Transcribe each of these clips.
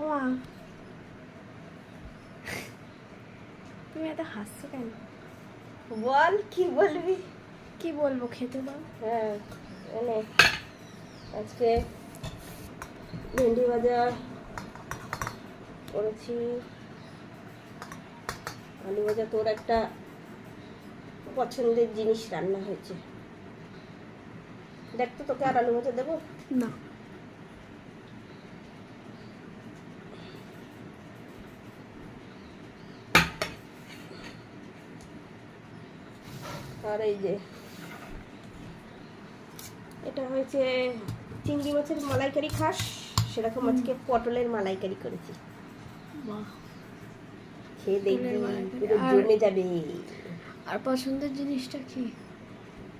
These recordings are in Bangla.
মা তুমি এত হাসছো কেন? বল কি বলবি? কি বলবো, খেতে দাও। হ্যাঁ এনে আজকে ভেন্ডি ভাজা করেছি, আলু ভাজা। তোর একটা পছন্দের জিনিস রান্না হয়েছে, দেখ তো তোকে আর আলু ভাজা দেবো না। আর এই যে এটা হয়েছে চিংড়ি মাছের মালাইকারি। খাস সেরকম আজকে পটলের মালাইকারি করেছি, বাহ, খেয়ে দেখবি পুরো আর- জমে যাবে। আর পছন্দের জিনিসটা কি?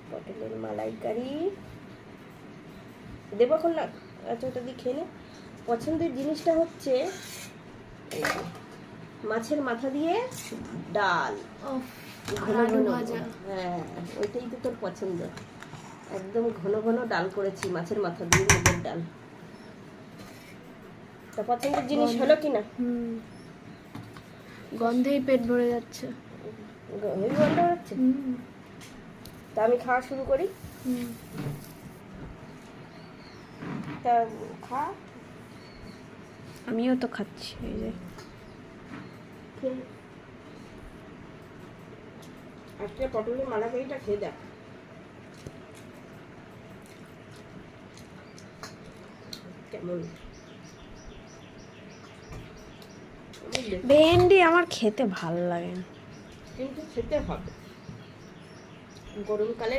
পটলের মালাইকারি দেবো এখন না, আচ্ছা ওটা দিয়ে খেয়ে নে। পছন্দের জিনিসটা হচ্ছে এই যে, মাছের মাথা দিয়ে ডাল, ঘন আলু ঘন। ভাজা। হ্যাঁ ওইটাই তো তোর পছন্দ, একদম ঘন ঘন ডাল করেছি, মাছের মাথা দিয়ে মুগের ডাল। তা পছন্দের জিনিস হলো কি না? গন্ধেই পেট ভরে যাচ্ছে। হেভি গন্ধ হচ্ছে। তা আমি খাওয়া শুরু করি। তা খা। আমিও তো খাচ্ছি, এই যে। আজকে পটলের মালাইকারিটা খেয়ে দেখ কেমন। ভেন্ডি আমার খেতে ভালো লাগে না, কিন্তু খেতে হবে, গরমকালে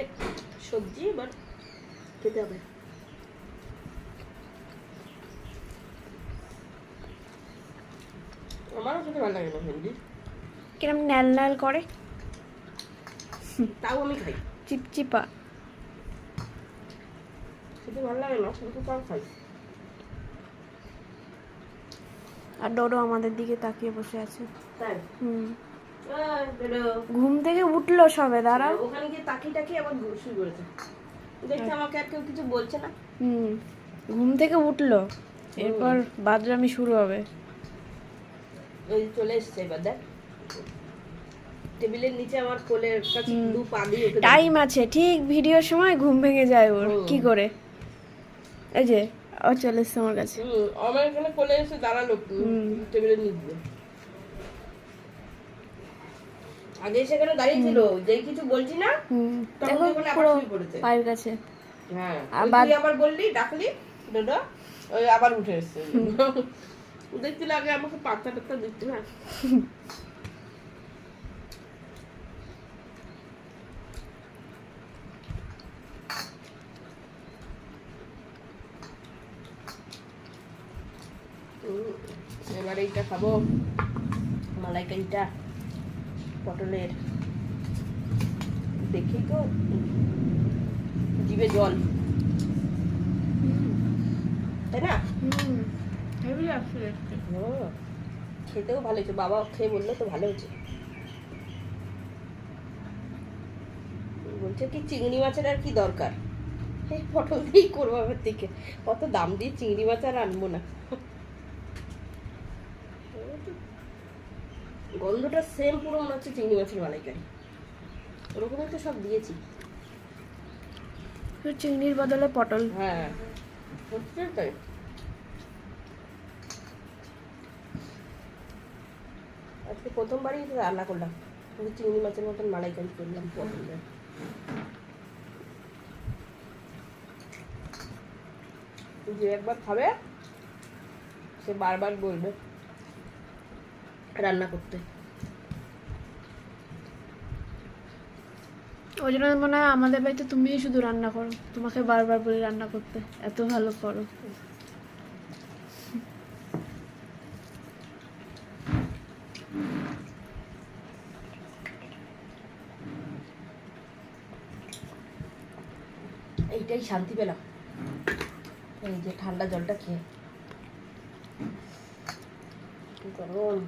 সবজি এবার খেতে হবে। আমারও খেতে ভালো লাগে না ভেন্ডি, কিরম ন্যাল ন্যাল করে, তাও আমি খাই। চিপচিপা। খেতে ভালো লাগে না কিন্তু তাও খাই। আর ডোডো আমাদের দিকে তাকিয়ে বসে আছে। তাই ঘুম থেকে উঠলো সবে, দাঁড়াও। ওখানে গিয়ে তাকিয়ে তাকিয়ে আবার শুরু করেছে, দেখছি আমাকে আর কেউ কিছু বলছে না। ঘুম থেকে উঠলো, এরপর বাদরামি শুরু হবে। ওই চলে এসছে এবার, দেখ টেবিলের নিচে আমার কোলের কাছে দু পা দিয়ে ওকে টাইম আছে, ঠিক ভিডিওর সময় ঘুম ভেঙে যায় ওর। কি করে? এই যে ও চলে এসছে আমার কাছে। আমার এখানে কোলে এসে দাঁড়ালো টেবিলের নিচে। আগে সেখানে দাঁড়িয়ে ছিল, যেই কিছু বলছি না তখন দেখো ওখানে আবার পুরো শুয়ে পড়েছে পায়ের কাছে। হ্যাঁ আবার তুই আবার বললি, ডাকলি দাদা, ওই আবার উঠে এসছে। দেখছিল আগে আমাকে পাত্তা টাত্তা দিচ্ছে না। এবার এইটা খাবো, মালাইকারিটা পটলের। দেখি তো জিভে জল, তাই না? খেতেও ভালো হয়েছে, বাবা খেয়ে বললো তো ভালো হয়েছে। বলছে কি চিংড়ি মাছের আর কি দরকার, এই পটল দিয়েই করবো আমার থেকে, কত দাম দিয়ে চিংড়ি মাছ আর আনবো না। গন্ধটা সেম পুরো মনে হচ্ছে চিংড়ি মাছের মালাইকারি, ওরকমই তো সব দিয়েছি। চিংড়ির বদলে পটল। হ্যাঁ হচ্ছে তাই। আজকে প্রথমবারই রান্না করলাম, চিংড়ি মাছের মতন মালাইকারি করলাম পটলের। যে একবার খাবে সে বারবার বলবে রান্না করতে। ওই জন্য মনে হয় আমাদের বাড়িতে তুমিই শুধু রান্না করো, তোমাকে বারবার বলে রান্না করতে, এত ভালো করো। এইটাই শান্তি পেলাম, এই যে ঠান্ডা জলটা খেয়ে। গরম